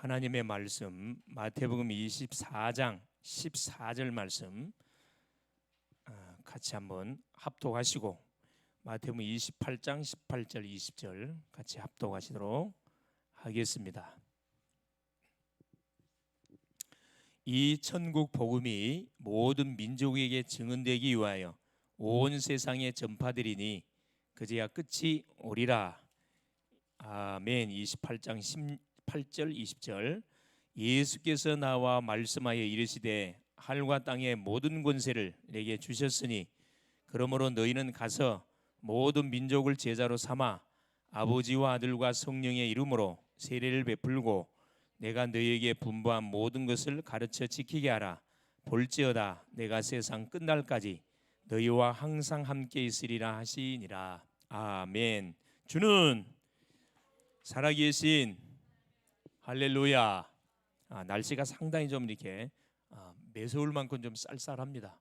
하나님의 말씀 마태복음 24장 14절 말씀 같이 한번 합독하시고 마태복음 28장 18절 20절 같이 합독하시도록 하겠습니다. 이 천국 복음이 모든 민족에게 증언되기 위하여 온 세상에 전파되리니 그제야 끝이 오리라. 아멘. 28장 18절 20절 예수께서 나와 말씀하여 이르시되 하늘과 땅의 모든 권세를 내게 주셨으니 그러므로 너희는 가서 모든 민족을 제자로 삼아 아버지와 아들과 성령의 이름으로 세례를 베풀고 내가 너희에게 분부한 모든 것을 가르쳐 지키게 하라. 볼지어다 내가 세상 끝날까지 너희와 항상 함께 있으리라 하시니라. 아멘. 주는 살아계신 할렐루야. 날씨가 상당히 좀 이렇게 매서울 만큼 좀 쌀쌀합니다.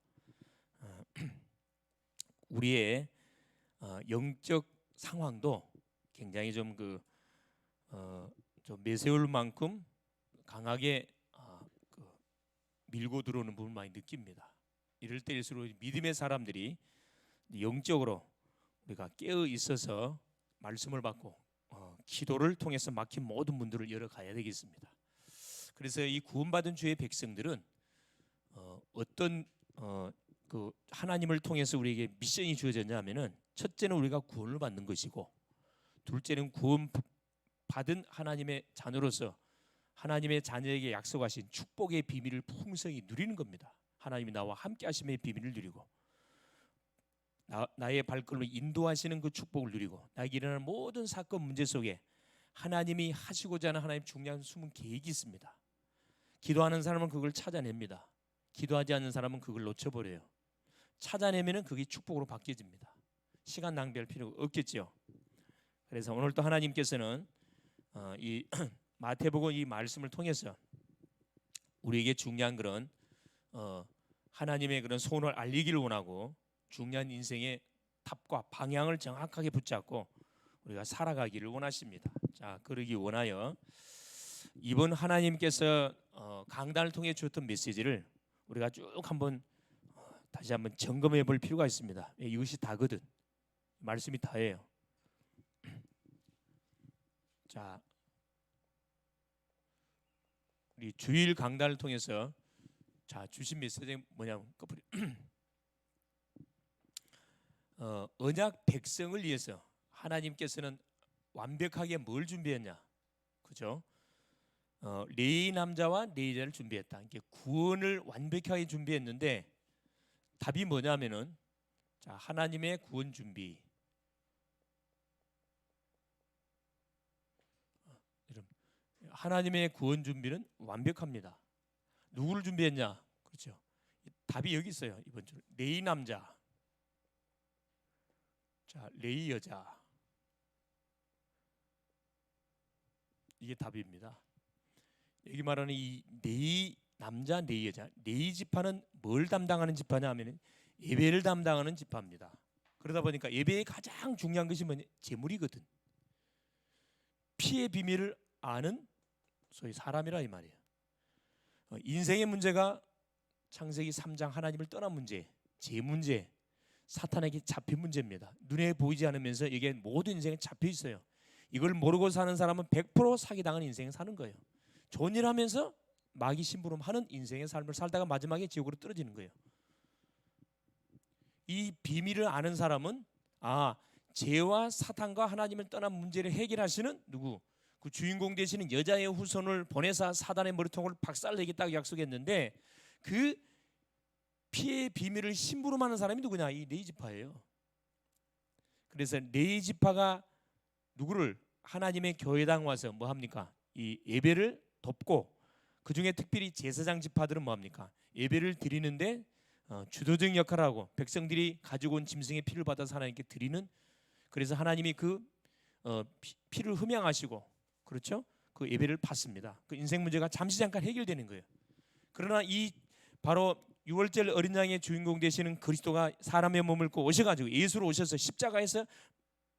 우리의 영적 상황도 굉장히 좀 좀 매서울 만큼 강하게 밀고 들어오는 부분을 많이 느낍니다. 이럴 때일수록 믿음의 사람들이 영적으로 우리가 깨어 있어서 말씀을 받고 기도를 통해서 막힌 모든 문들을 열어가야 되겠습니다. 그래서 이 구원받은 주의 백성들은 어떤 하나님을 통해서 우리에게 미션이 주어졌냐면은 첫째는 우리가 구원을 받는 것이고 둘째는 구원받은 하나님의 자녀로서 하나님의 자녀에게 약속하신 축복의 비밀을 풍성히 누리는 겁니다. 하나님이 나와 함께 하심의 비밀을 누리고 나의 발걸음을 인도하시는 그 축복을 누리고 나에게 일어나는 모든 사건 문제 속에 하나님이 하시고자 하는 하나님의 중요한 숨은 계획이 있습니다. 기도하는 사람은 그걸 찾아냅니다. 기도하지 않는 사람은 그걸 놓쳐버려요. 찾아내면 그게 축복으로 바뀌어집니다. 시간 낭비할 필요가 없겠죠. 그래서 오늘 또 하나님께서는 이 마태복음 이 말씀을 통해서 우리에게 중요한 그런 하나님의 그런 소원을 알리기를 원하고 중요한 인생의 탑과 방향을 정확하게 붙잡고 우리가 살아가기를 원하십니다. 자, 그러기 원하여 이번 하나님께서 강단을 통해 주었던 메시지를 우리가 쭉 한번 다시 한번 점검해 볼 필요가 있습니다. 이것이 다거든. 말씀이 다예요. 자, 우리 주일 강단을 통해서 자 주신 메시지가 뭐냐면 언약 백성을 위해서 하나님께서는 완벽하게 뭘 준비했냐, 그죠? 레위 남자와 레위자를 준비했다. 이게 구원을 완벽하게 준비했는데 답이 뭐냐면은 자 하나님의 구원 준비. 하나님의 구원 준비는 완벽합니다. 누구를 준비했냐, 그렇죠? 답이 여기 있어요. 이번 주 레위 남자. 자, 레위 여자. 이게 답입니다. 여기 말하는 이 레위 남자, 레위 여자. 레위 지파는 뭘 담당하는 지파냐 하면 예배를 담당하는 지파입니다. 그러다 보니까 예배의 가장 중요한 것이 뭐냐? 제물이거든. 피의 비밀을 아는 소위 사람이라 이 말이에요. 인생의 문제가 창세기 3장 하나님을 떠난 문제, 제 문제, 사탄에게 잡힌 문제입니다. 눈에 보이지 않으면서 이게 모든 인생에 잡혀 있어요. 이걸 모르고 사는 사람은 100% 사기당한 인생을 사는 거예요. 좋은 일 하면서 마귀 심부름하는 인생의 삶을 살다가 마지막에 지옥으로 떨어지는 거예요. 이 비밀을 아는 사람은 죄와 사탄과 하나님을 떠난 문제를 해결하시는 누구? 그 주인공 되시는 여자의 후손을 보내서 사단의 머리통을 박살내겠다고 약속했는데 그 피의 비밀을 심부름하는 사람이 누구냐? 이 레위 지파예요. 그래서 레위 지파가 누구를 하나님의 교회당 와서 뭐 합니까? 이 예배를 돕고 그 중에 특별히 제사장 지파들은 뭐 합니까? 예배를 드리는데 주도적 역할을 하고 백성들이 가지고 온 짐승의 피를 받아서 하나님께 드리는, 그래서 하나님이 그 피를 흠양하시고, 그렇죠? 그 예배를 받습니다. 그 인생 문제가 잠시 잠깐 해결되는 거예요. 그러나 이 바로 6월절 어린 양의 주인공 되시는 그리스도가 사람의 몸을 입고 오셔가지고 예수로 오셔서 십자가에서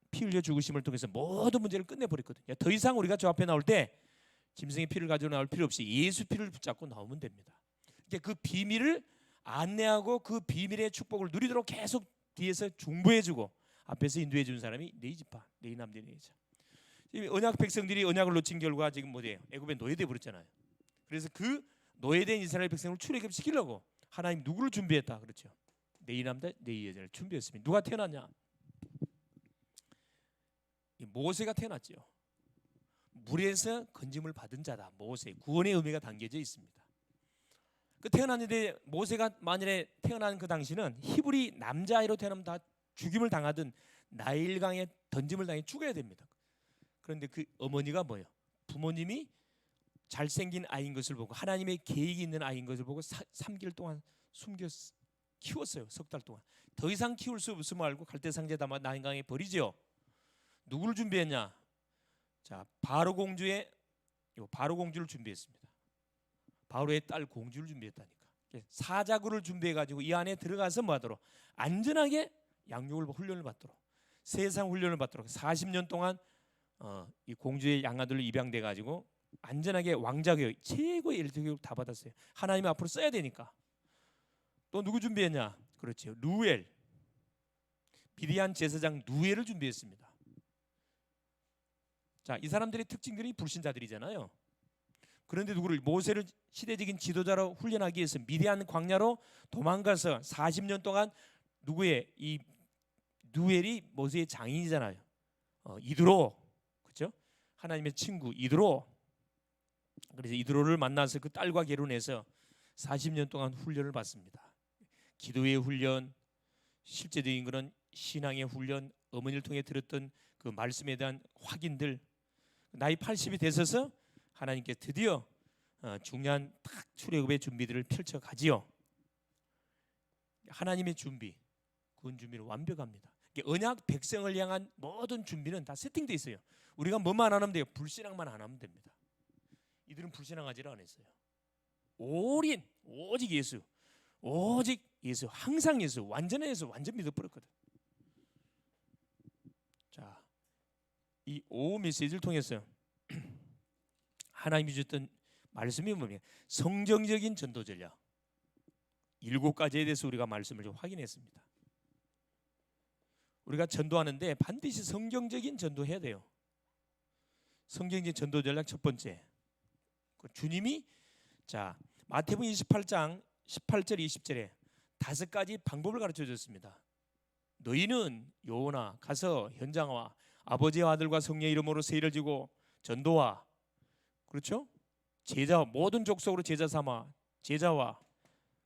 피 흘려 죽으심을 통해서 모든 문제를 끝내버렸거든요. 더 이상 우리가 저 앞에 나올 때 짐승의 피를 가지고 나올 필요 없이 예수 피를 붙잡고 나오면 됩니다. 그 비밀을 안내하고 그 비밀의 축복을 누리도록 계속 뒤에서 중보해주고 앞에서 인도해주는 사람이 네이지파, 네이남, 네이자. 언약 백성들이 언약을 놓친 결과 지금 뭐예요? 애굽에 노예돼 버렸잖아요. 그래서 그 노예된 이스라엘 백성을 출애굽시키려고 하나님 누구를 준비했다? 그렇죠. 네이남자, 네이여자를 준비했습니다. 누가 태어났냐? 모세가 태어났죠. 물에서 건짐을 받은 자다. 모세, 구원의 의미가 담겨져 있습니다. 그 태어났는데 모세가 만일에 태어난 그 당시는 히브리 남자아이로 태어나면 다 죽임을 당하든 나일강에 던짐을 당해 죽어야 됩니다. 그런데 그 어머니가 뭐예요? 부모님이 잘생긴 아이인 것을 보고 하나님의 계획이 있는 아이인 것을 보고 3개월 동안 숨겨 키웠어요. 석 달 동안. 더 이상 키울 수 없음을 알고 갈대상자에 담아 나일강에 버리죠. 누구를 준비했냐? 자, 바로 공주의 바로 공주를 준비했습니다. 바로의 딸 공주를 준비했다니까. 사자구를 준비해 가지고 이 안에 들어가서 뭐하도록 안전하게 양육을 훈련을 받도록 세상 훈련을 받도록 40년 동안 이 공주의 양아들로 입양돼 가지고 안전하게 왕자 교육 최고의 엘리트 교육 다 받았어요. 하나님 앞으로 써야 되니까. 또 누구 준비했냐? 그렇죠. 루엘, 미디안 제사장 루엘을 준비했습니다. 자, 이 사람들의 특징들이 불신자들이잖아요. 그런데 누구를 모세를 시대적인 지도자로 훈련하기 위해서 미디안 광야로 도망가서 40년 동안 누구의 이 누엘이 모세의 장인이잖아요. 이드로, 그렇죠? 하나님의 친구 이드로. 그래서 이드로를 만나서 그 딸과 결혼해서 40년 동안 훈련을 받습니다. 기도의 훈련, 실제적인 그런 신앙의 훈련, 어머니를 통해 들었던 그 말씀에 대한 확인들. 나이 80이 되셔서 하나님께 드디어 중요한 딱 출애굽의 준비들을 펼쳐 가지요. 하나님의 준비, 구원 준비는 완벽합니다. 언약 백성을 향한 모든 준비는 다 세팅돼 있어요. 우리가 뭐만 안 하면 돼요? 불신앙만 안 하면 됩니다. 이들은 불신앙하지를 않았어요. 올인, 오직 예수, 오직 예수, 항상 예수, 완전한 예수, 완전 믿어버렸거든. 자, 이 오후 메시지를 통해서 하나님이 주셨던 말씀이 뭐냐? 성경적인 전도 전략 7가지에 대해서 우리가 말씀을 좀 확인했습니다. 우리가 전도하는데 반드시 성경적인 전도해야 돼요. 성경적인 전도 전략 첫 번째, 주님이 자 마태복음 28장 18절 20절에 5가지 방법을 가르쳐 줬습니다. 너희는 요나 가서 현장와 아버지와 아들과 성령의 이름으로 세일을 지고 전도와, 그렇죠? 제자 모든 족속으로 제자 삼아 제자와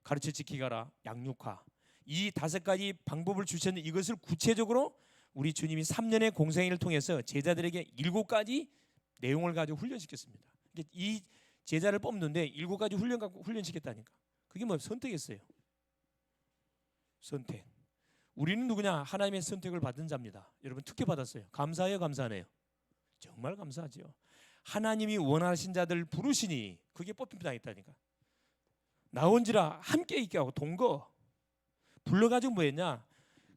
가르쳐 지키가라 양육하. 이 5가지 방법을 주셨는데 이것을 구체적으로 우리 주님이 3년의 공생애를 통해서 제자들에게 7가지 내용을 가지고 훈련시켰습니다. 이 제자를 뽑는데 7가지 훈련 갖고 훈련시켰다니까. 그게 뭐 선택했어요. 선택. 우리는 누구냐? 하나님의 선택을 받은 자입니다. 여러분 특혜 받았어요. 감사해요, 감사하네요. 정말 감사하죠. 하나님이 원하신 자들 부르시니 그게 뽑힘 당했다니까. 나온지라 함께 있게 하고 동거 불러가지고 뭐했냐?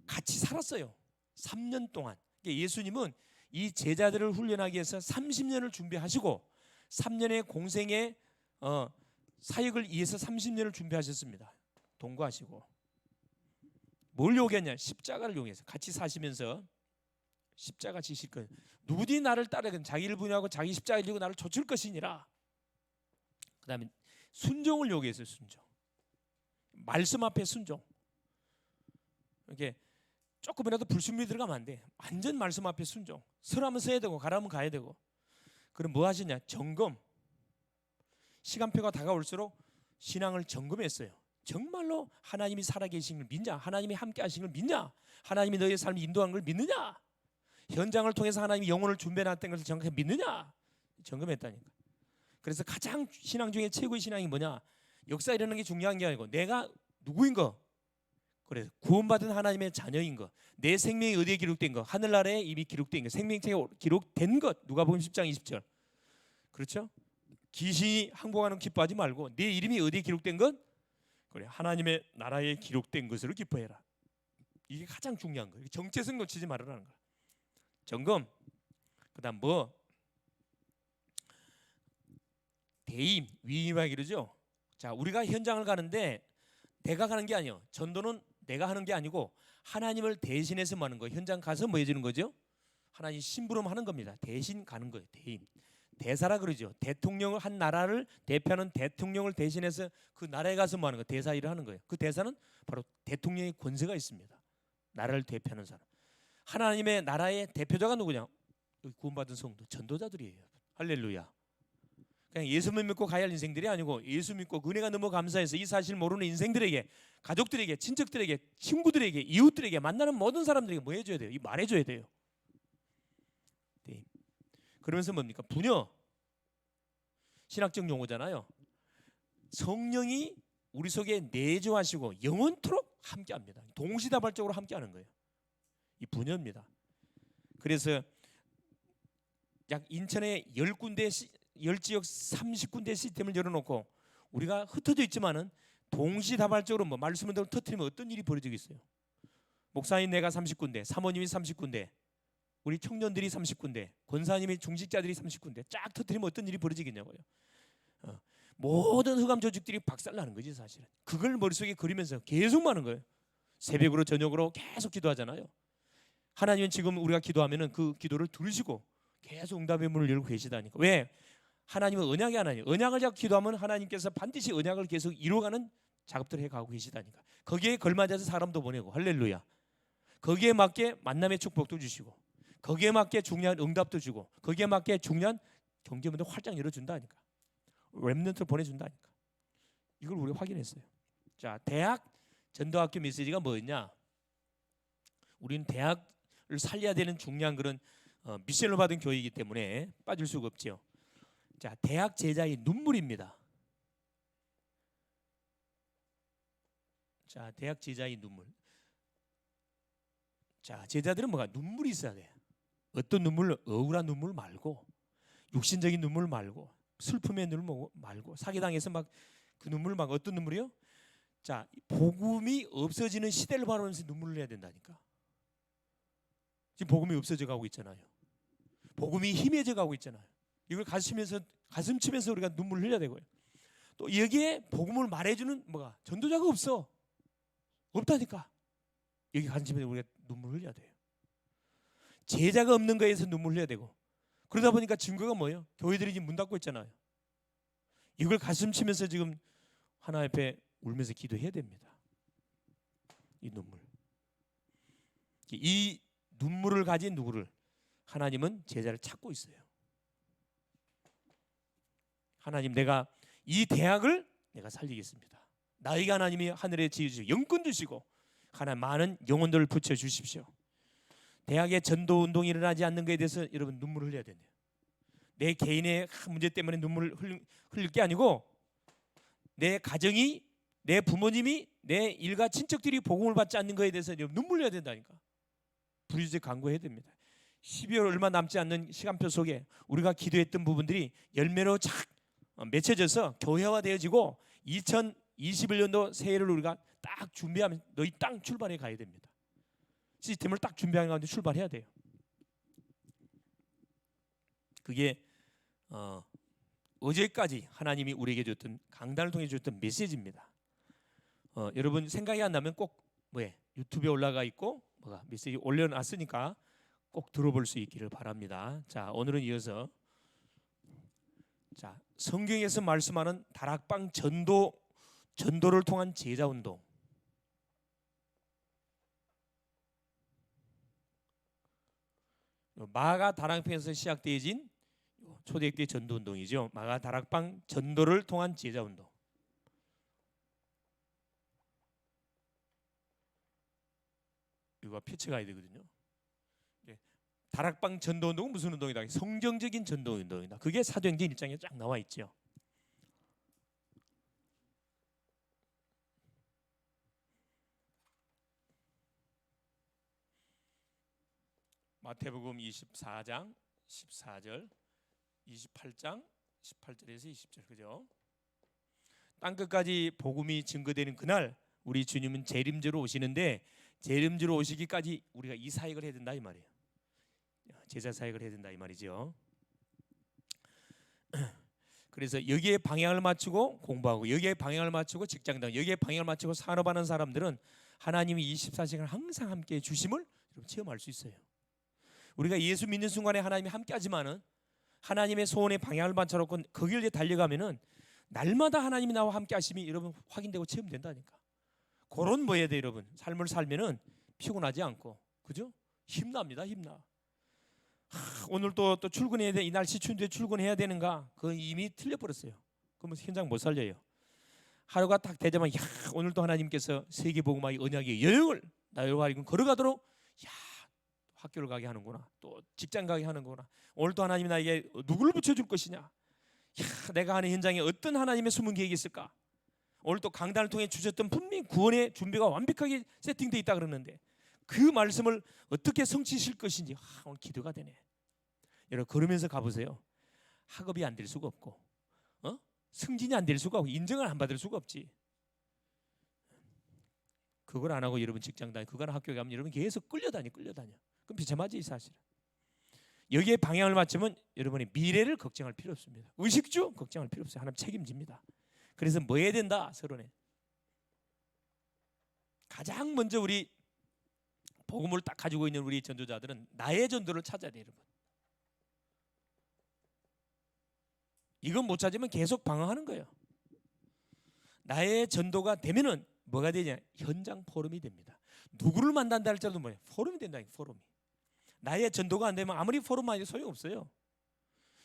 같이 살았어요. 3년 동안. 예수님은 이 제자들을 훈련하기 위해서 30년을 준비하시고 3년의 공생의 사역을 위해서 30년을 준비하셨습니다. 동거하시고 뭘 요구했냐? 십자가를 요구해서 같이 사시면서 십자가 지실 것. 누구든지 나를 따르건 자기를 부인하고 자기 십자가를 지고 나를 좇을 것이니라. 그 다음에 순종을 요구했어요. 순종. 말씀 앞에 순종. 이렇게 조금이라도 불순물이 들어가면 안 돼. 완전 말씀 앞에 순종. 서라면 서야 되고 가라면 가야 되고. 그럼 뭐 하시냐? 점검. 시간표가 다가올수록 신앙을 점검했어요. 정말로 하나님이 살아계신 걸 믿냐? 하나님이 함께 하신 걸 믿냐? 하나님이 너의 삶을 인도한 걸 믿느냐? 현장을 통해서 하나님이 영혼을 준비해놨다는 것을 정확히 믿느냐? 점검했다니까. 그래서 가장 신앙 중에 최고의 신앙이 뭐냐? 역사 일어나는 게 중요한 게 아니고 내가 누구인 거. 그래서 구원받은 하나님의 자녀인 거. 내 생명이 어디에 기록된 거. 하늘나라에 이미 기록된 거. 생명책에 기록된 것. 누가복음 10장 20절. 그렇죠? 귀신이 항복하는 기뻐하지 말고 내 이름이 어디에 기록된 것? 그래, 하나님의 나라에 기록된 것으로 기뻐해라. 이게 가장 중요한 거예요. 정체성 놓치지 말으라는 거야. 점검. 그다음 뭐? 대임, 위임하기 그러죠. 자, 우리가 현장을 가는데 내가 가는 게 아니요. 전도는 내가 하는 게 아니고 하나님을 대신해서 하는 거예요. 현장 가서 뭐 해주는 거죠? 하나님 심부름 하는 겁니다. 대신 가는 거예요. 대임. 대사라 그러죠. 대통령을 한 나라를 대표하는 대통령을 대신해서 그 나라에 가서 뭐 하는 거 대사 일을 하는 거예요. 그 대사는 바로 대통령의 권세가 있습니다. 나라를 대표하는 사람. 하나님의 나라의 대표자가 누구냐? 구원받은 성도 전도자들이에요. 할렐루야. 그냥 예수만 믿고 가야 할 인생들이 아니고 예수 믿고 은혜가 너무 감사해서 이 사실 모르는 인생들에게, 가족들에게, 친척들에게, 친구들에게, 이웃들에게, 만나는 모든 사람들에게 뭐 해줘야 돼요? 이 말해줘야 돼요. 네. 그러면서 뭡니까? 부녀, 신학적 용어잖아요. 성령이 우리 속에 내주하시고 영원토록 함께합니다. 동시다발적으로 함께하는 거예요. 이 부녀입니다. 그래서 약 인천에 10군데 10지역 30군데 시스템을 열어놓고 우리가 흩어져 있지만은 동시다발적으로 뭐 말씀을 터뜨리면 어떤 일이 벌어지겠어요? 목사님 내가 30군데, 사모님이 30군데, 우리 청년들이 30군데, 권사님이 중직자들이 30군데 쫙 터뜨리면 어떤 일이 벌어지겠냐고요. 모든 흑암 조직들이 박살나는 거지 사실은. 그걸 머릿속에 그리면서 계속 많은 거예요. 새벽으로 저녁으로 계속 기도하잖아요. 하나님은 지금 우리가 기도하면은 그 기도를 들으시고 계속 응답의 문을 열고 계시다니까. 왜? 하나님은 언약의 하나님. 언약을 잡고 기도하면 하나님께서 반드시 언약을 계속 이루어가는 작업들을 해가고 계시다니까. 거기에 걸맞아서 사람도 보내고 할렐루야. 거기에 맞게 만남의 축복도 주시고 거기에 맞게 중요한 응답도 주고 거기에 맞게 중요한 경제문도 활짝 열어준다니까. 렘넌트를 보내준다니까. 이걸 우리가 확인했어요. 자, 대학 전도학교 메시지가 뭐였냐? 우리는 대학을 살려야 되는 중요한 그런 미션을 받은 교육이기 때문에 빠질 수가 없죠. 자, 대학 제자의 눈물입니다. 자, 대학 제자의 눈물. 자, 제자들은 뭐가 눈물이 있어야 돼. 어떤 눈물? 억울한 눈물 말고, 육신적인 눈물 말고, 슬픔의 눈물 말고, 사기당해서 막 그 눈물 막 어떤 눈물이요? 자, 복음이 없어지는 시대를 바라보면서 눈물을 해야 된다니까. 지금 복음이 없어져 가고 있잖아요. 복음이 희미해져 가고 있잖아요. 이걸 가슴 치면서 우리가 눈물을 흘려야 되고요. 또 여기에 복음을 말해주는 뭐가 전도자가 없다니까. 여기 가슴 치면서 우리가 눈물을 흘려야 돼요. 제자가 없는 거에서 눈물을 흘려야 되고. 그러다 보니까 증거가 뭐예요? 교회들이 지금 문 닫고 있잖아요. 이걸 가슴 치면서 지금 하나님 앞에 울면서 기도해야 됩니다. 이 눈물. 이 눈물을 가진 누구를? 하나님은 제자를 찾고 있어요. 하나님, 내가 이 대학을 내가 살리겠습니다. 나에게 하나님이 하늘에 지으시고 영권 주시고 하나님 많은 영혼들을 붙여주십시오. 대학에 전도운동이 일어나지 않는 것에 대해서 여러분 눈물을 흘려야 된대요. 내 개인의 문제 때문에 눈물을 흘릴 게 아니고 내 가정이, 내 부모님이, 내 일가 친척들이 복음을 받지 않는 것에 대해서 눈물 흘려야 된다니까. 부르짖어 간구해야 됩니다. 12월 얼마 남지 않는 시간표 속에 우리가 기도했던 부분들이 열매로 착 맺혀져서 교회화되어지고 2021년도 새해를 우리가 딱 준비하면 너희 땅 출발해 가야 됩니다. 시스템을 딱 준비하는 가운데 출발해야 돼요. 그게 어제까지 하나님이 우리에게 줬던 강단을 통해 줬던 메시지입니다. 여러분 생각이 안 나면 꼭 유튜브에 올라가 있고 뭐가 메시지 올려놨으니까 꼭 들어볼 수 있기를 바랍니다. 자, 오늘은 이어서 자, 성경에서 말씀하는 다락방 전도를 통한 제자 운동. 마가 다락방에서 시작되어진 초대교회 전도 운동이죠. 마가 다락방 전도를 통한 제자 운동. 이거 펼쳐가야 되거든요. 다락방 전도 운동은 무슨 운동이다? 성경적인 전도 운동이다. 그게 사도행전 1장에 쫙 나와 있죠. 마태복음 24장 14절, 28장 18절에서 20절, 그죠? 땅 끝까지 복음이 증거되는 그날 우리 주님은 재림주로 오시는데 재림주로 오시기까지 우리가 이 사역을 해야 된다 이 말이에요. 제자 사역을 해야 된다 이 말이죠. 그래서 여기에 방향을 맞추고 공부하고 여기에 방향을 맞추고 직장 다니고 여기에 방향을 맞추고 산업하는 사람들은 하나님이 24시간 항상 함께 주심을 체험할 수 있어요. 우리가 예수 믿는 순간에 하나님이 함께 하지만은 하나님의 소원에 방향을 맞춰놓고 거기를 달려가면은 날마다 하나님이 나와 함께 하심이 여러분 확인되고 체험된다니까. 그런 뭐야 돼 여러분. 삶을 살면은 피곤하지 않고 그죠? 힘납니다. 힘나. 오늘 또 출근해야 돼. 이 날씨 추운데 출근해야 되는가? 그건 이미 틀려버렸어요. 그러면 현장 못 살려요. 하루가 딱 되자마자 야, 오늘 또 하나님께서 세계복음화의 언약의 여행을 나열과 걸어가도록 야, 학교를 가게 하는구나. 또 직장 가게 하는구나. 오늘 또 하나님이 나에게 누구를 붙여줄 것이냐? 야, 내가 하는 현장에 어떤 하나님의 숨은 계획이 있을까? 오늘 또 강단을 통해 주셨던 분명히 구원의 준비가 완벽하게 세팅되어 있다 그러는데 그 말씀을 어떻게 성취하실 것인지 오늘 기도가 되네. 여러분 걸으면서 가보세요. 학업이 안 될 수가 없고 승진이 안 될 수가 없고 인정을 안 받을 수가 없지. 그걸 안 하고 여러분 직장 다니 그걸 학교에 가면 여러분 계속 끌려다녀. 그럼 비참하지 이 사실은. 여기에 방향을 맞추면 여러분의 미래를 걱정할 필요 없습니다. 의식주 걱정할 필요 없어요. 하나님 책임집니다. 그래서 뭐 해야 된다 서론에. 가장 먼저 우리 복음을 딱 가지고 있는 우리 전도자들은 나의 전도를 찾아야 돼요 여러분. 이건 못 찾으면 계속 방황하는 거예요. 나의 전도가 되면은 뭐가 되냐? 현장 포럼이 됩니다. 누구를 만난다 할지라도 뭐냐? 포럼이 된다. 포럼이. 나의 전도가 안 되면 아무리 포럼만 해도 소용없어요.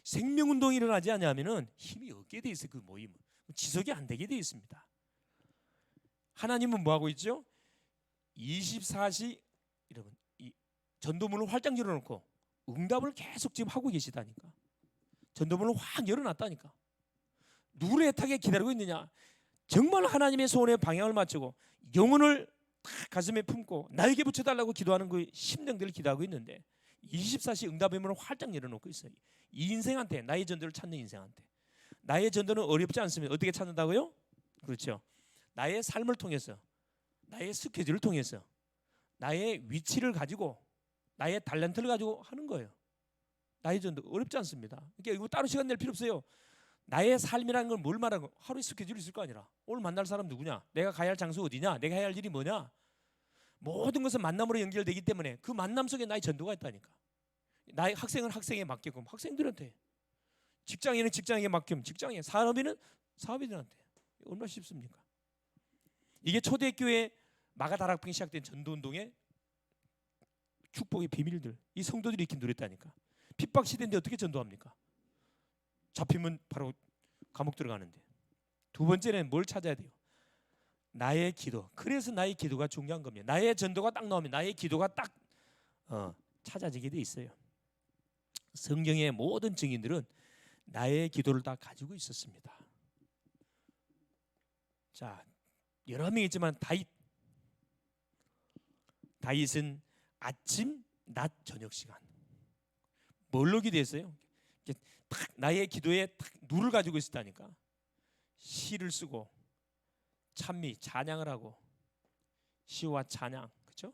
생명운동이 일어나지 않으면은 힘이 없게 돼 있어요. 그 모임은 지속이 안 되게 돼 있습니다. 하나님은 뭐 하고 있죠? 24시 여러분 이 전도문을 활짝 열어놓고 응답을 계속 지금 하고 계시다니까. 전도문을 확 열어놨다니까. 누구를 애타게 기다리고 있느냐? 정말 하나님의 소원에 방향을 맞추고 영혼을 딱 가슴에 품고 나에게 붙여달라고 기도하는 그 심령들을 기도하고 있는데 24시 응답의 문을 활짝 열어놓고 있어요. 이 인생한테 나의 전도를 찾는 인생한테. 나의 전도는 어렵지 않습니다. 어떻게 찾는다고요? 그렇죠. 나의 삶을 통해서 나의 스케줄을 통해서 나의 위치를 가지고 나의 탤런트를 가지고 하는 거예요. 나의 전도 어렵지 않습니다. 그러니까 이거 따로 시간 낼 필요 없어요. 나의 삶이라는 걸 뭘 말하는 거? 하루에 스케줄이 있을 거 아니라 오늘 만날 사람 누구냐? 내가 가야 할 장소 어디냐? 내가 해야 할 일이 뭐냐? 모든 것은 만남으로 연결되기 때문에 그 만남 속에 나의 전도가 있다니까. 나의 학생은 학생에 맡기고 학생들한테, 직장인은 직장에게 맡기면 직장에, 사업인은 사업인들한테. 얼마나 쉽습니까? 이게 초대교회 마가다락방이 시작된 전도운동의 축복의 비밀들. 이 성도들이 이렇게 누렸다니까. 핍박 시대인데 어떻게 전도합니까? 잡히면 바로 감옥 들어가는데. 두 번째는 뭘 찾아야 돼요? 나의 기도. 그래서 나의 기도가 중요한 겁니다. 나의 전도가 딱 나오면 나의 기도가 딱 찾아지게 돼 있어요. 성경의 모든 증인들은 나의 기도를 다 가지고 있었습니다. 자, 여러 명 있지만 다윗은 아침, 낮, 저녁 시간 뭘로 기도했어요? 딱 나의 기도에 딱 누를 가지고 있었다니까. 시를 쓰고 찬미, 찬양을 하고 시와 찬양, 그렇죠?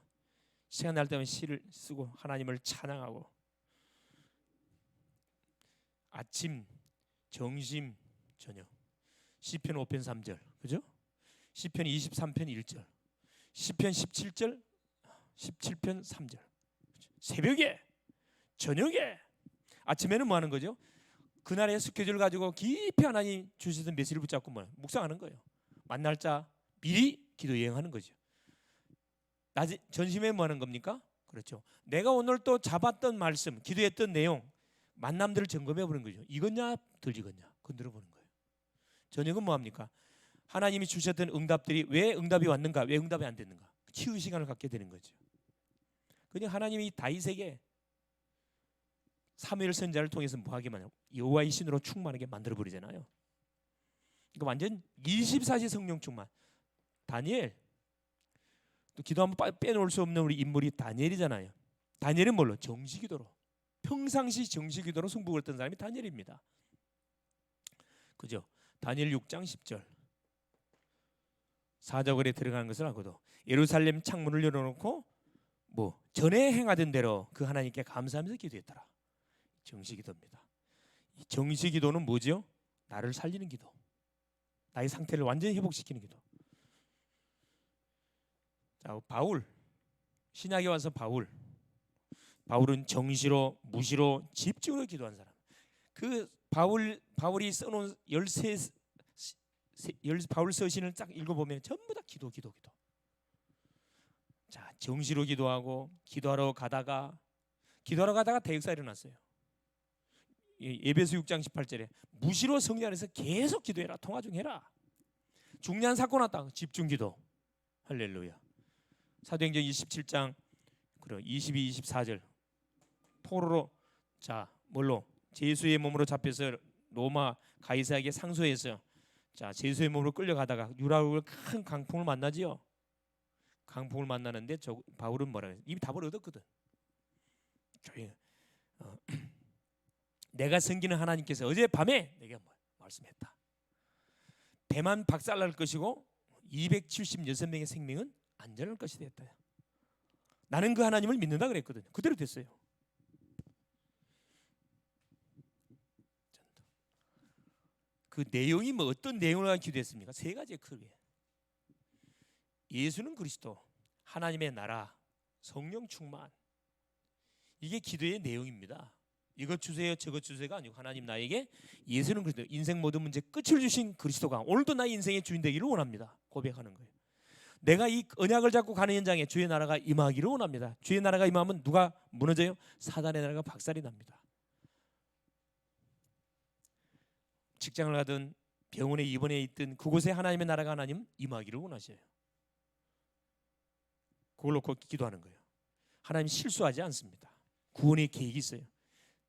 시간 날 때면 시를 쓰고 하나님을 찬양하고 아침, 점심, 저녁. 시편 5편 3절, 그죠? 시편 23편 1절, 시편 17절, 17편 3절. 새벽에, 저녁에, 아침에는 뭐 하는 거죠? 그날의 스케줄을 가지고 깊이 하나님 주시던 메시지를 붙잡고 뭐 묵상하는 거예요. 만날 자 미리 기도 여행하는 거죠. 낮에 전심에 뭐 하는 겁니까? 그렇죠. 내가 오늘 또 잡았던 말씀, 기도했던 내용, 만남들을 점검해 보는 거죠. 이거냐, 덜 익었냐, 건드려 보는 거예요. 저녁은 뭐 합니까? 하나님이 주셨던 응답들이 왜 응답이 왔는가, 왜 응답이 안 됐는가, 치유 시간을 갖게 되는 거죠. 그냥 하나님이 다윗에게 사무엘 선지자를 통해서 뭐 하게만 해요? 여호와의 신으로 충만하게 만들어 버리잖아요. 그러니까 완전 24시 성령 충만. 다니엘, 또 기도 한번 빼놓을 수 없는 우리 인물이 다니엘이잖아요. 다니엘은 뭘로? 정시기도로, 평상시 정시기도로 승부 걸었던 사람이 다니엘입니다. 그죠? 다니엘 6장 10절. 사자굴에 들어가는 것을 알고도 예루살렘 창문을 열어놓고 뭐 전에 행하던 대로 그 하나님께 감사하면서 기도했더라. 정시기도입니다. 이 정시기도는 뭐죠? 나를 살리는 기도, 나의 상태를 완전히 회복시키는 기도. 자, 바울, 신약에 와서 바울은 정시로 무시로 집중으로 기도한 사람. 그 바울이 써놓은 바울 서신을 딱 읽어보면 전부 다 기도. 자, 정시로 기도하고 기도하러 가다가 대역사 일어났어요. 에베소 6장 18절에 무시로 성령 안에서 계속 기도해라, 통화 중 해라. 중요한 사건 왔다, 집중 기도. 할렐루야. 사도행전 27장 22, 24절 포로로, 자, 뭘로? 제수의 몸으로 잡혀서 로마 가이사에게 상소해서, 자, 제수의 몸으로 끌려가다가 유라굴 큰 강풍을 만나지요. 강풍을 만나는데 바울은 뭐라 그래요? 이미 답을 얻었거든. 내가 섬기는 하나님께서 어젯밤에 내게 말씀했다. 배만 박살날 것이고 276명의 생명은 안전할 것이 됐다. 나는 그 하나님을 믿는다 그랬거든요. 그대로 됐어요. 그 내용이 어떤 내용을 기도했습니까? 세 가지에 크게. 예수는 그리스도, 하나님의 나라, 성령 충만. 이게 기도의 내용입니다. 이것 주세요, 저것 주세요가 아니고 하나님 나에게 예수는 그리스도, 인생 모든 문제 끝을 주신 그리스도가 오늘도 나의 인생의 주인 되기를 원합니다. 고백하는 거예요. 내가 이 언약을 잡고 가는 현장에 주의 나라가 임하기를 원합니다. 주의 나라가 임하면 누가 무너져요? 사단의 나라가 박살이 납니다. 직장을 가든 병원에 입원해 있든 그곳에 하나님의 나라가 하나님 임하기를 원하셔요. 그걸 놓고 기도하는 거예요. 하나님 실수하지 않습니다. 구원의 계획이 있어요.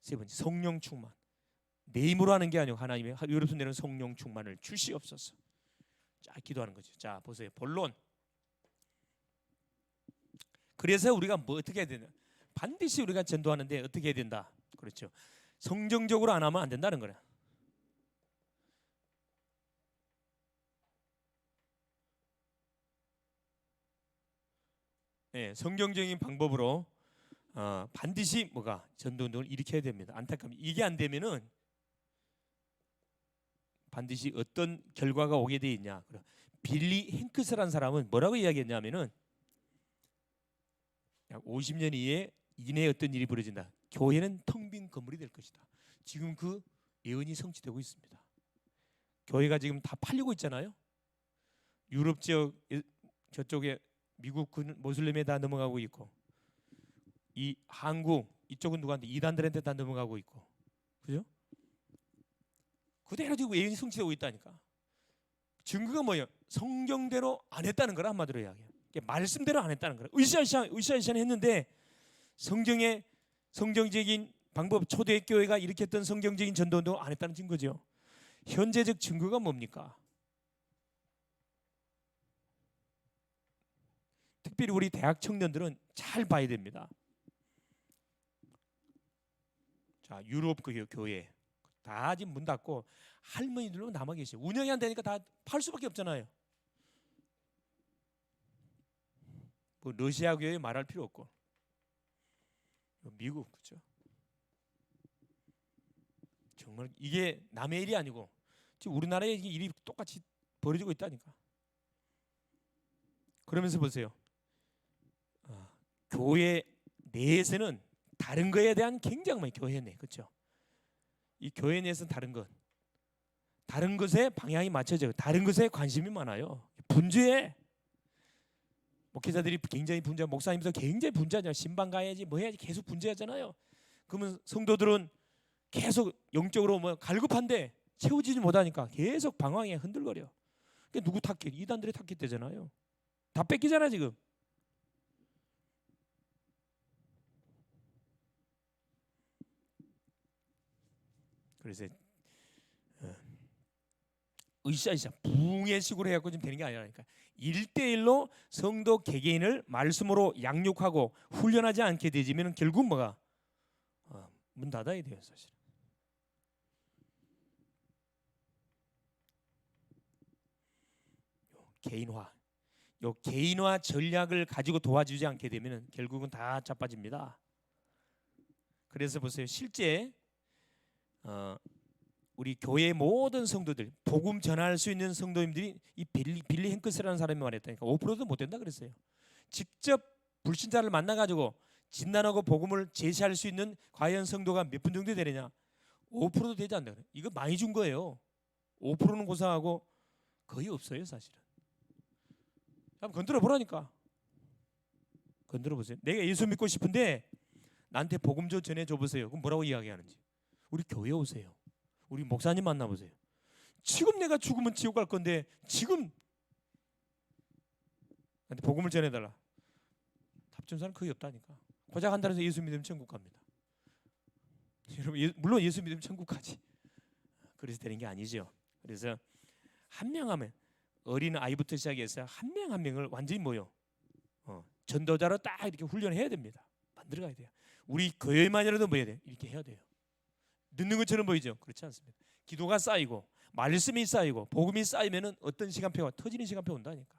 세 번째, 성령 충만. 내 힘으로 하는 게 아니고 하나님의 여러분 내는 성령 충만을 주시옵소서. 자, 기도하는 거죠. 자, 보세요. 본론. 그래서 우리가 어떻게 해야 되냐? 반드시 우리가 전도하는데 어떻게 해야 된다? 그렇죠. 성경적으로 안 하면 안 된다는 거야. 네, 성경적인 방법으로 반드시 전도운동을 일으켜야 됩니다. 안타깝니다. 이게 안 되면은 반드시 어떤 결과가 오게 돼 있냐. 빌리 행크스라는 사람은 뭐라고 이야기했냐면은 약 50년 이내에 어떤 일이 벌어진다. 교회는 텅 빈 건물이 될 것이다. 지금 그 예언이 성취되고 있습니다. 교회가 지금 다 팔리고 있잖아요. 유럽 지역 저쪽에 미국 모슬림에 다 넘어가고 있고, 이 한국 이쪽은 누구한테? 이단들한테 다 넘어가고 있고, 그죠? 그대로 지금 예언이 성취되고 있다니까. 증거가 뭐예요? 성경대로 안 했다는 거라. 한마디로 이야기해요. 말씀대로 안 했다는 거라. 으쌰으쌰 했는데 성경적인 방법, 초대교회가 일으켰던 성경적인 전도운동을 안 했다는 증거죠. 현재적 증거가 뭡니까? 특별히 우리 대학 청년들은 잘 봐야 됩니다. 자, 유럽 그 교회 다 지금 문 닫고 할머니들로 남아 계세요. 운영이 안 되니까 다 팔 수밖에 없잖아요. 뭐 러시아 교회 말할 필요 없고, 미국, 그렇죠? 정말 이게 남의 일이 아니고 지금 우리나라에 일이 똑같이 벌어지고 있다니까. 그러면서 보세요. 교회 내에서는 다른 거에 대한 굉장히 많이, 교회 내, 그렇죠? 이 교회 내에서는 다른 것에 방향이 맞춰져요. 다른 것에 관심이 많아요. 분주해. 목회자들이 굉장히 분주해. 목사님도 굉장히 분주하잖아요. 신방 가야지, 뭐 해야지, 계속 분주하잖아요. 그러면 성도들은 계속 영적으로 갈급한데 채워지지 못하니까 계속 방황에 흔들거려. 그러니까 누구 탓해? 이단들이 탓했대잖아요. 다 뺏기잖아 지금. 그래서 으쌰으쌰 붕해식으로 해갖고 좀 되는 게 아니라니까. 1대1로 성도 개개인을 말씀으로 양육하고 훈련하지 않게 되지면 결국 문 닫아야 돼요 사실. 개인화 전략을 가지고 도와주지 않게 되면 결국은 다 자빠집니다. 그래서 보세요. 실제 우리 교회 모든 성도들, 복음 전할 수 있는 성도님들이 이 빌리 행크스라는 사람이 말했다니까 5%도 못 된다 그랬어요. 직접 불신자를 만나 가지고 진단하고 복음을 제시할 수 있는 과연 성도가 몇 분 정도 되느냐? 5%도 되지 않는다. 이거 많이 준 거예요. 5%는 고사하고 거의 없어요, 사실은. 한번 건드려 보라니까. 건드려 보세요. 내가 예수 믿고 싶은데 나한테 복음 좀 전해 줘 보세요. 그럼 뭐라고 이야기하는지. 우리 교회 오세요. 우리 목사님 만나 보세요. 지금 내가 죽으면 지옥 갈 건데 지금 나한테 복음을 전해 달라. 답준 사람 거의 없다니까. 고작 한 달에서 예수 믿으면 천국 갑니다. 여러분 물론 예수 믿으면 천국 가지. 그래서 되는 게 아니죠. 그래서 한 명 하면 어린 아이부터 시작해서 한 명 한 명을 완전히 뭐요? 전도자로 딱 이렇게 훈련해야 됩니다. 만들어가야 돼요. 우리 교회만이라도 뭐 해야 돼요? 이렇게 해야 돼요. 늦는 것처럼 보이죠? 그렇지 않습니다. 기도가 쌓이고 말씀이 쌓이고 복음이 쌓이면은 어떤 시간표가 터지는 시간표 온다니까.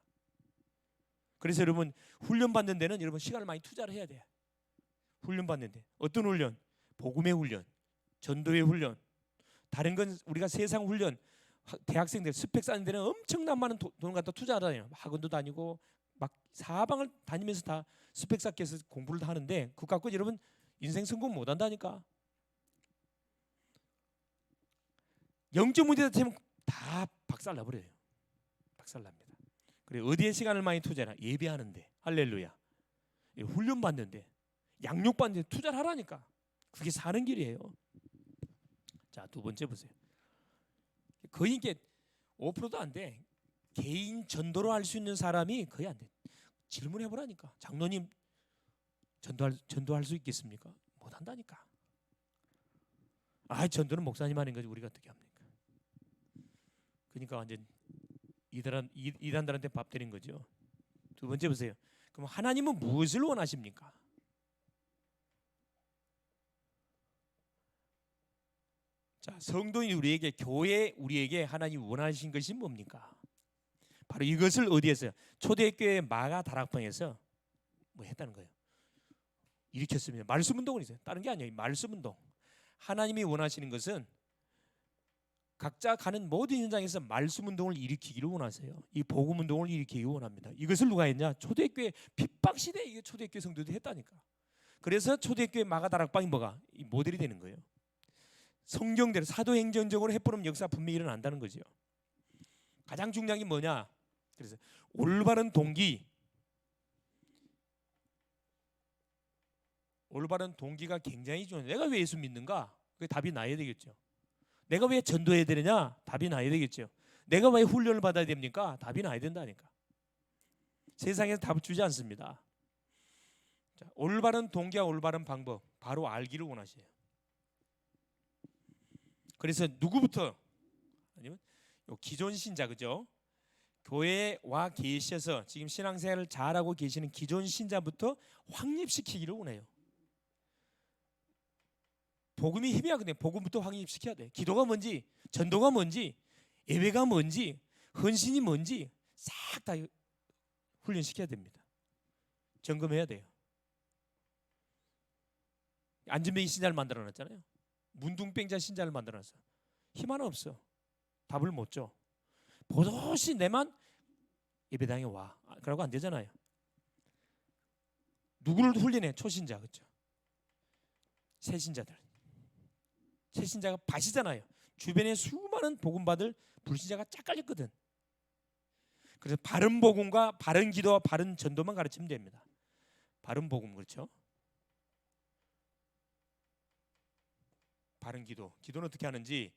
그래서 여러분 훈련 받는 데는 여러분 시간을 많이 투자를 해야 돼요. 훈련 받는 데 어떤 훈련? 복음의 훈련, 전도의 훈련. 다른 건 우리가 세상 훈련, 대학생들 스펙 쌓는 데는 엄청난 많은 돈을 갖다 투자하잖아요. 학원도 다니고 막 사방을 다니면서 다 스펙 쌓기 위해서 공부를 다 하는데 그거 갖고 여러분 인생 성공 못 한다니까. 영적 문제가 되면 다 박살 나버려요. 박살 납니다. 그래 어디에 시간을 많이 투자하나? 예배하는데. 할렐루야. 훈련 받는데, 양육 받는데 투자를 하라니까. 그게 사는 길이에요. 자, 두 번째 보세요. 거의 이게 5%도 안 돼. 개인 전도로 할 수 있는 사람이 거의 안 돼. 질문해 보라니까. 장로님 전도할 수 있겠습니까? 못 한다니까. 아, 전도는 목사님 하는 거지 우리가 어떻게 합니까? 그러니까 완전 이단들한테 밥 드린 거죠. 두 번째 보세요. 그럼 하나님은 무엇을 원하십니까? 자, 성도인 우리에게, 교회 우리에게 하나님 원하신 것이 뭡니까? 바로 이것을 어디에서요? 초대교회 마가 다락방에서 뭐 했다는 거예요. 일으켰습니다. 말씀 운동을 했어요. 다른 게 아니에요. 말씀 운동. 하나님이 원하시는 것은 각자 가는 모든 현장에서 말씀 운동을 일으키기를 원하세요. 이 복음 운동을 일으키기 원합니다. 이것을 누가 했냐? 초대교회 핍박 시대에 이게 초대교회 성도들이 했다니까. 그래서 초대교회 마가 다락방이 뭐가? 이 모델이 되는 거예요. 성경대로 사도행전적으로 해보면 역사 분명히 일어난다는 거죠. 가장 중요한 게 뭐냐? 그래서 올바른 동기가 굉장히 중요해요. 내가 왜 예수 믿는가? 그게 답이 나야 되겠죠. 내가 왜 전도해야 되느냐? 답이 나야 되겠죠. 내가 왜 훈련을 받아야 됩니까? 답이 나야 된다니까. 세상에서 답을 주지 않습니다. 자, 올바른 동기와 올바른 방법 바로 알기를 원하셔요. 그래서 누구부터? 아니면 기존 신자, 그죠? 교회에 와 계셔서 지금 신앙생활을 잘하고 계시는 기존 신자부터 확립시키기를 원해요. 복음이 힘이야. 근데 복음부터 확립시켜야 돼. 기도가 뭔지, 전도가 뭔지, 예배가 뭔지, 헌신이 뭔지 싹 다 훈련시켜야 됩니다. 점검해야 돼요. 안전뱅이 신자를 만들어놨잖아요. 문둥병자 신자를 만들어놨어. 힘 하나 없어. 답을 못 줘. 버젓이 내만 예배당에 와. 그러고 안 되잖아요. 누구를 훈련해? 초신자, 그렇죠? 새신자들. 새신자가 밭이잖아요. 주변에 수많은 복음 받을 불신자가 쫙 깔렸거든. 그래서 바른 복음과 바른 기도와 바른 전도만 가르치면 됩니다. 바른 복음, 그렇죠? 바른 기도는 어떻게 하는지,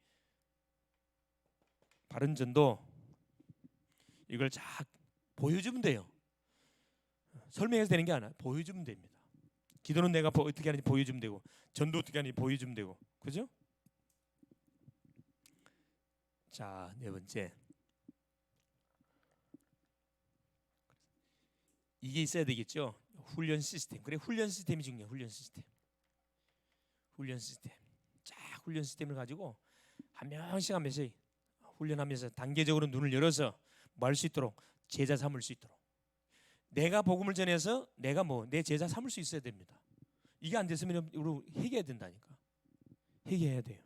바른 전도, 이걸 쫙 보여주면 돼요. 설명해서 되는 게 아니라 보여주면 됩니다. 기도는 내가 어떻게 하는지 보여주면 되고, 전도 어떻게 하는지 보여주면 되고, 그죠? 자, 네 번째, 이게 있어야 되겠죠. 훈련 시스템. 그래, 훈련 시스템이 중요해요. 훈련 시스템. 자, 훈련 시스템을 가지고 한 명씩 훈련하면서 단계적으로 눈을 열어서 뭐 할 수 있도록, 제자 삼을 수 있도록. 내가 복음을 전해서 내가 내 제자 삼을 수 있어야 됩니다. 이게 안 됐으면 우리 회개해야 된다니까. 회개해야 돼요.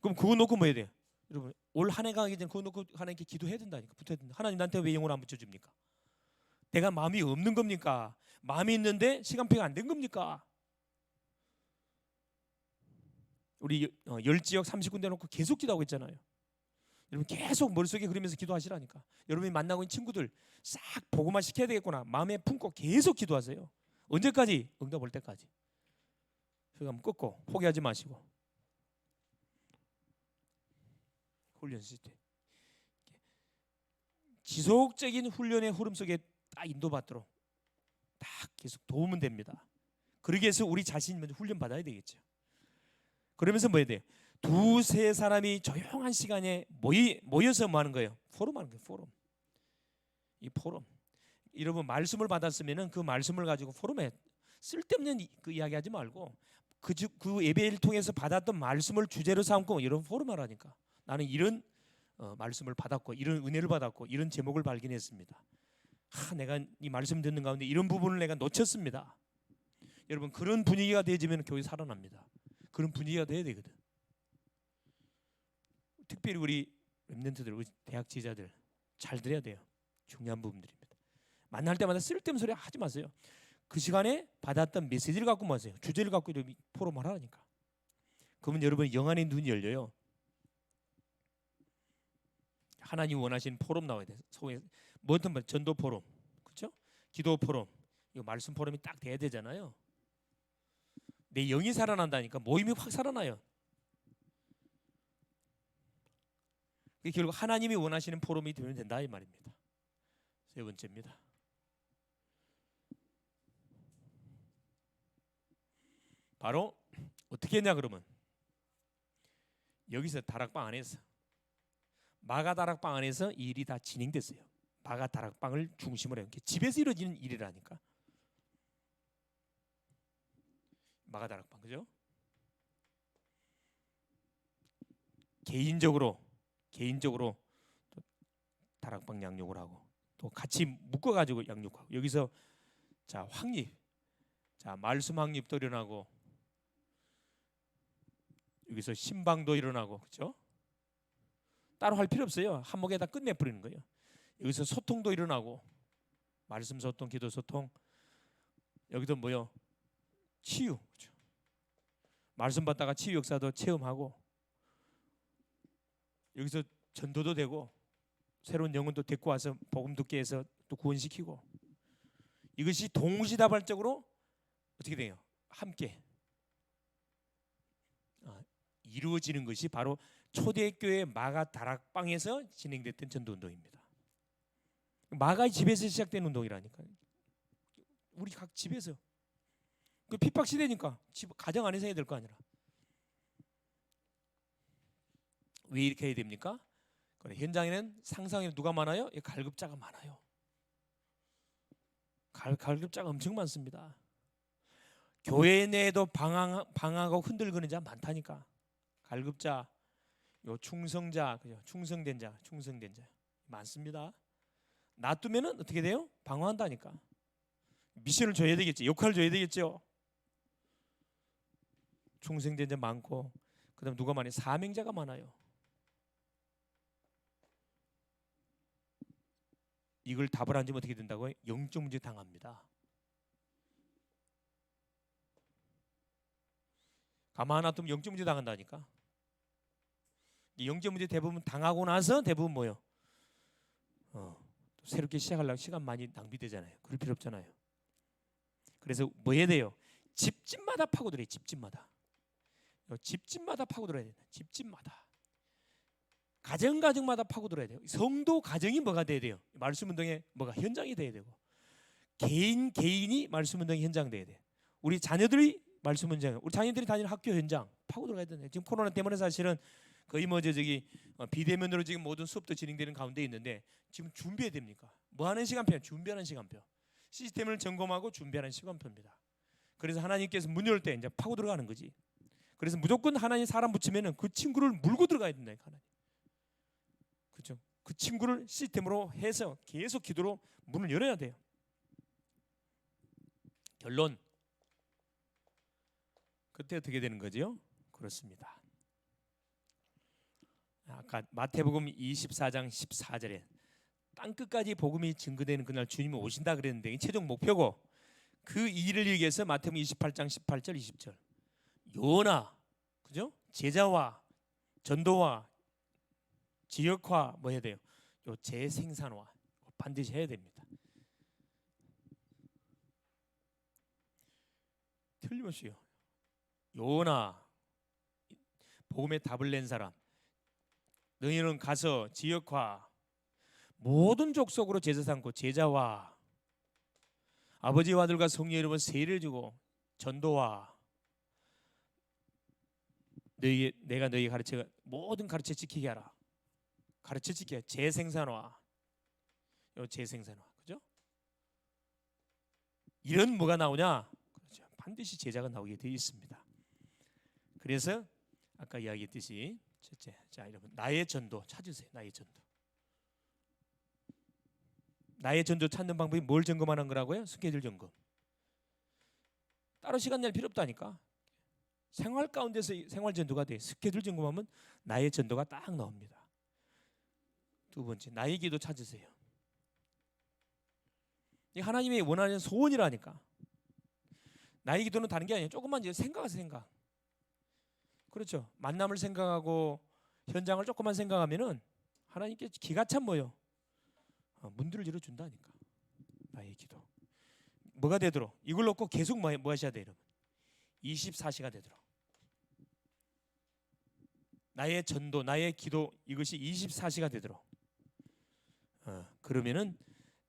그럼 그거 놓고 뭐 해야 돼요? 여러분 올 한 해가 가기 전에 그거 놓고 하나님께 기도해야 된다니까. 붙어야 된다. 하나님 나한테 왜 영혼 안 붙여줍니까? 내가 마음이 없는 겁니까? 마음이 있는데 시간표가 안 된 겁니까? 우리 열지역 30군데 놓고 계속 기도하고 있잖아요. 여러분 계속 머릿속에 그리면서 기도하시라니까. 여러분이 만나고 있는 친구들 싹 보고만 시켜야 되겠구나 마음에 품고 계속 기도하세요. 언제까지? 응답 올 때까지. 그럼 끊고 포기하지 마시고. 훈련 시스템. 지속적인 훈련의 흐름 속에 딱 인도받도록 딱 계속 도우면 됩니다. 그러기 위해서 우리 자신이 먼저 훈련 받아야 되겠죠. 그러면서 뭐 해야 돼요? 두세 사람이 조용한 시간에 모여서 뭐 하는 거예요? 포럼 하는 거예요. 포럼. 이 포럼. 여러분 말씀을 받았으면은 그 말씀을 가지고 포럼에 쓸데없는 그 이야기하지 말고 그 예배를 통해서 받았던 말씀을 주제로 삼고 이런 포럼 하라니까. 나는 이런 말씀을 받았고 이런 은혜를 받았고 이런 제목을 발견했습니다. 내가 이 말씀 듣는 가운데 이런 부분을 내가 놓쳤습니다. 여러분 그런 분위기가 되어지면 교회 살아납니다. 그런 분위기가 돼야 되거든. 특별히 우리 렘넌트들, 우리 대학 지자들 잘 들어야 돼요. 중요한 부분들입니다. 만날 때마다 쓸데없는 소리 하지 마세요. 그 시간에 받았던 메시지를 갖고 마세요. 주제를 갖고 포럼을 하라니까. 그러면 여러분 영안의 눈이 열려요. 하나님 원하시는 포럼 나와야 돼. 소위 뭐든 뭐 전도 포럼, 그렇죠? 기도 포럼, 이거 말씀 포럼이 딱 돼야 되잖아요. 내 영이 살아난다니까 모임이 확 살아나요. 결국 하나님이 원하시는 포럼이 되면 된다 이 말입니다. 세 번째입니다. 바로 어떻게 했냐 그러면 여기서 다락방 안에서 마가 다락방 안에서 이 일이 다 진행됐어요. 마가 다락방을 중심으로 해요. 집에서 이루어지는 일이라니까. 마가 다락방 그죠? 개인적으로 또 다락방 양육을 하고 또 같이 묶어가지고 양육하고 여기서 자 확립, 자 말씀 확립도 일어나고 여기서 신방도 일어나고 그렇죠? 따로 할 필요 없어요. 한목에다 끝내버리는 거예요. 여기서 소통도 일어나고 말씀 소통, 기도 소통. 여기도 뭐요? 치유. 그렇죠? 말씀 받다가 치유 역사도 체험하고 여기서 전도도 되고 새로운 영혼도 데리고 와서 복음 듣게 해서 또 구원시키고 이것이 동시다발적으로 어떻게 돼요? 함께 이루어지는 것이 바로 초대교회 마가 다락방에서 진행됐던 전도운동입니다. 마가의 집에서 시작된 운동이라니까요. 우리 각 집에서 그 핍박 시대니까 집 가정 안에서 해야 될 거 아니라 왜 이렇게 해야 됩니까? 현장에는 상상에 누가 많아요? 갈급자가 많아요. 갈급자가 엄청 많습니다. 교회 내에도 방황하고 흔들거리는 자 많다니까. 갈급자, 요 충성자, 그죠? 충성된 자 많습니다. 놔두면은 어떻게 돼요? 방황한다니까. 미션을 줘야 되겠지, 역할을 줘야 되겠죠. 충성된 자 많고, 그다음 누가 많아요? 사명자가 많아요. 이걸 답을 안 주면 어떻게 된다고요? 영적 문제 당합니다. 가만 안 놔두면 영적 문제 당한다니까. 영적 문제 대부분 당하고 나서 대부분 뭐요? 새롭게 시작하려고 시간 많이 낭비되잖아요. 그럴 필요 없잖아요. 그래서 뭐 해야 돼요? 집집마다 파고들어요. 집집마다 파고들어야 된다. 집집마다 가정마다 파고들어야 돼요. 성도 가정이 뭐가 돼야 돼요? 말씀 운동의 뭐가 현장이 돼야 되고 개인이 말씀 운동의 현장 돼야 돼요. 우리 자녀들이 말씀 현장, 우리 자녀들이 다니는 학교 현장 파고들어가야 되는데 지금 코로나 때문에 사실은 거의 뭐 비대면으로 지금 모든 수업도 진행되는 가운데 있는데 지금 준비해야 됩니까? 뭐 하는 시간표? 준비하는 시간표. 시스템을 점검하고 준비하는 시간표입니다. 그래서 하나님께서 문 열 때 이제 파고 들어가는 거지. 그래서 무조건 하나님 사람 붙이면은 그 친구를 물고 들어가야 된다. 하나님. 그렇죠? 그 친구를 시스템으로 해서 계속 기도로 문을 열어야 돼요. 결론. 그때 어떻게 되는 거죠? 그렇습니다. 아까 마태복음 24장 14절에 땅 끝까지 복음이 증거되는 그날 주님이 오신다 그랬는데 최종 목표고, 그 일을 위해서 마태복음 28장 18절 20절 요나, 그죠? 제자와 전도와 지역화 뭐 해야 돼요? 요 재생산화 반드시 해야 됩니다. 틀림없이요. 요나 복음의 답을 낸 사람, 너희는 가서 지역화 모든 족속으로 제자 삼고 제자와 아버지와 아들과 성령의 이름으로 세례를 주고 전도와 내가 너희 가르쳐 모든 가르쳐 지키게 하라. 가르쳐 지켜 재생산화. 요 재생산화. 그죠? 이런 뭐가 나오냐? 그렇죠. 반드시 제자가 나오게 되어 있습니다. 그래서 아까 이야기했듯이 첫째, 자 여러분 나의 전도 찾으세요. 나의 전도. 나의 전도 찾는 방법이 뭘 점검하는 거라고요? 스케줄 점검. 따로 시간 낼 필요 없다니까. 생활 가운데서 생활 전도가 돼. 스케줄 점검하면 나의 전도가 딱 나옵니다. 두 번째, 나의 기도 찾으세요. 이 하나님이 원하는 소원이라니까. 나의 기도는 다른 게 아니에요. 조금만 이제 생각하세요. 생각. 그렇죠. 만남을 생각하고 현장을 조금만 생각하면은 하나님께 기가 참 뭐요? 문들을 열어준다니까. 나의 기도 뭐가 되도록 이걸 놓고 계속 뭐 하셔야 돼요, 여러분? 24시가 되도록 나의 전도, 나의 기도 이것이 24시가 되도록. 그러면은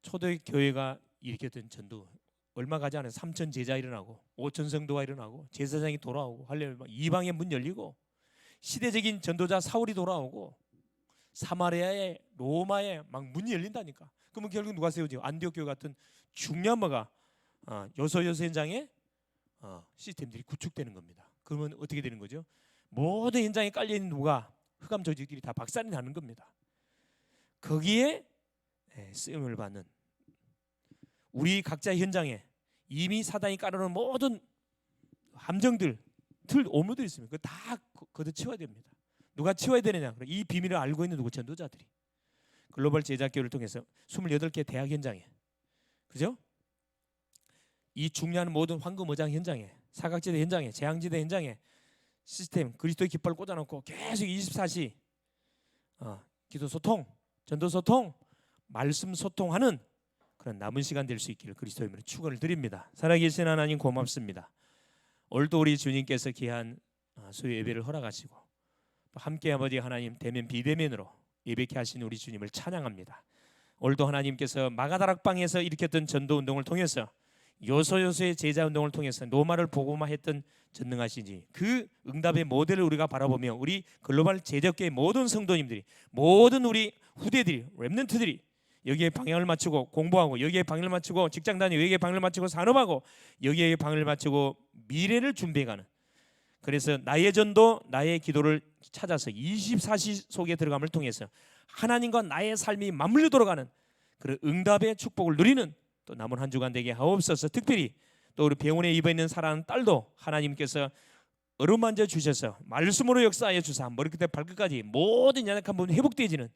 초대교회가 교회가 일으켰던 전도 얼마 가지 않아서 3천 제자 일어나고 5천 성도가 일어나고 제사장이 돌아오고 할렐루야 이방의 문 열리고 시대적인 전도자 사울이 돌아오고 사마리아에 로마에 막 문이 열린다니까. 그러면 결국 누가 세우죠? 안디옥 교회 같은 중요한 뭐가 요소요소 현장에 시스템들이 구축되는 겁니다. 그러면 어떻게 되는 거죠? 모든 현장에 깔려 있는 누가 흑암 조직들이 다 박살이 나는 겁니다. 거기에 쓰임을 받는 우리 각자 현장에 이미 사단이 깔아놓은 모든 함정들, 틀, 오물들이 있습니다. 그거 다 걷어치워야 됩니다. 누가 치워야 되느냐? 이 비밀을 알고 있는 누구? 전도자들이. 글로벌 제자교회를 통해서 28개 대학 현장에, 그죠? 이 중요한 모든 황금어장 현장에, 사각지대 현장에, 재앙지대 현장에 시스템 그리스도의 깃발을 꽂아놓고 계속 24시 기도 소통, 전도 소통, 말씀 소통하는 그런 남은 시간 될 수 있기를 그리스도의 이름으로 축원을 드립니다. 살아계신 하나님 고맙습니다. 오늘도 우리 주님께서 귀한 수요 예배를 허락하시고 또 함께 아버지 하나님 대면 비대면으로 예배케 하신 우리 주님을 찬양합니다. 오늘도 하나님께서 마가다락방에서 일으켰던 전도 운동을 통해서 요소요소의 제자 운동을 통해서 노마를 복음화했던 전능하시니 그 응답의 모델을 우리가 바라보며 우리 글로벌 제자교회 모든 성도님들이 모든 우리 후대들이 렘넌트들이 여기에 방향을 맞추고 공부하고 여기에 방향을 맞추고 직장 다니고 여기에 방향을 맞추고 산업하고 여기에 방향을 맞추고 미래를 준비해가는, 그래서 나의 전도 나의 기도를 찾아서 24시 속에 들어감을 통해서 하나님과 나의 삶이 맞물려 돌아가는 그런 응답의 축복을 누리는 또 남은 한 주간 되게 하옵소서. 특별히 또 우리 병원에 입어 있는 사랑하는 딸도 하나님께서 어루만져 주셔서 말씀으로 역사하여 주사 머리끝에 발끝까지 모든 연약한 부분 회복되어지는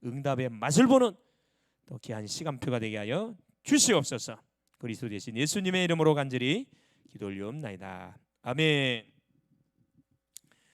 응답의 맛을 보는 또 귀한 시간표가 되게 하여 주시옵소서. 그리스도 대신 예수님의 이름으로 간절히 기도 올리옵나이다. 아멘.